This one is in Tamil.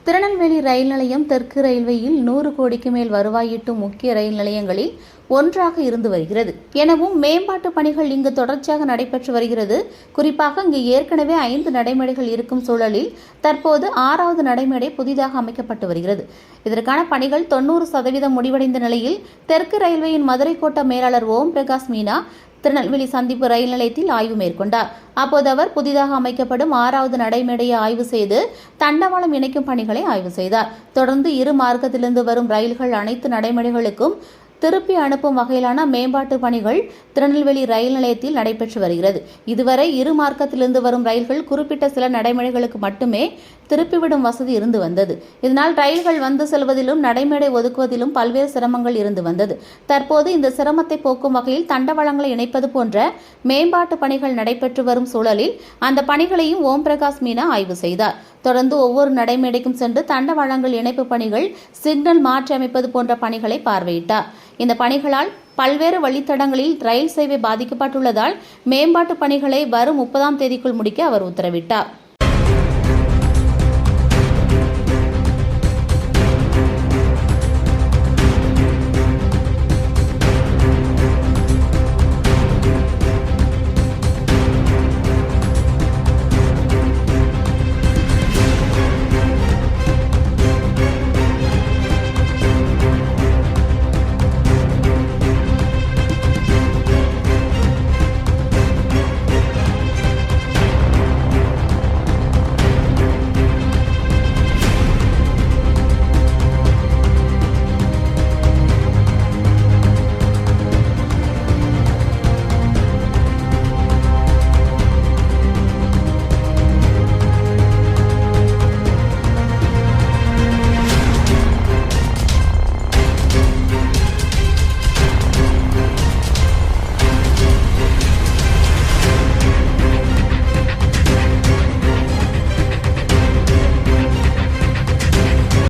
திருநெல்வேலி ரயில் நிலையம் தெற்கு ரயில்வேயில் 100 கோடிக்கு மேல் வருவாய் ஈட்டும் முக்கிய ரயில் நிலையங்களில் ஒன்றாக இருந்து வருகிறது. எனவும் மேம்பாட்டு பணிகள் இங்கு தொடர்ச்சியாக நடைபெற்று வருகிறது. குறிப்பாக இங்கு ஏற்கனவே 5 நடைமேடைகள் இருக்கும் சூழலில் தற்போது 6வது நடைமேடை புதிதாக அமைக்கப்பட்டு வருகிறது. இதற்கான பணிகள் 90% முடிவடைந்த நிலையில் தெற்கு ரயில்வேயின் மதுரை கோட்ட மேலாளர் ஓம் பிரகாஷ் மீனா திருநெல்வேலி சந்திப்பு ரயில் நிலையத்தில் ஆய்வு மேற்கொண்டார். அப்போது அவர் புதிதாக அமைக்கப்படும் 6வது நடைமேடையை ஆய்வு செய்து தண்டவாளம் இணைக்கும் பணிகளை ஆய்வு செய்தார். தொடர்ந்து இரு மார்க்கத்திலிருந்து வரும் ரயில்கள் அனைத்து நடைமேடைகளுக்கும் திருப்பி அனுப்பும் வகையிலான மேம்பாட்டு பணிகள் திருநெல்வேலி ரயில் நிலையத்தில் நடைபெற்று வருகிறது. இதுவரை இரு மார்க்கத்திலிருந்து வரும் ரயில்கள் குறிப்பிட்ட சில நடைமேடைகளுக்கு மட்டுமே திருப்பிவிடும் வசதி இருந்து வந்தது. இதனால் ரயில்கள் வந்து செல்வதிலும் நடைமேடை ஒதுக்குவதிலும் பல்வேறு சிரமங்கள் இருந்து வந்தது. தற்போது இந்த சிரமத்தை போக்கும் வகையில் தண்டவாளங்களை இணைப்பது போன்ற மேம்பாட்டு பணிகள் நடைபெற்று வரும் சூழலில் அந்த பணிகளையும் ஓம் பிரகாஷ் மீனா ஆய்வு செய்தார். தொடர்ந்து ஒவ்வொரு நடைமேடைக்கும் சென்று தண்டவாளங்கள் இணைப்பு பணிகள், சிக்னல் மாற்றி அமைப்பது போன்ற பணிகளை பார்வையிட்டார். இந்த பணிகளால் பல்வேறு வழித்தடங்களில் ரயில் சேவை பாதிக்கப்பட்டுள்ளதால் மேம்பாட்டு பணிகளை வரும் 30ஆம் தேதிக்குள் முடிக்க அவர் உத்தரவிட்டார்.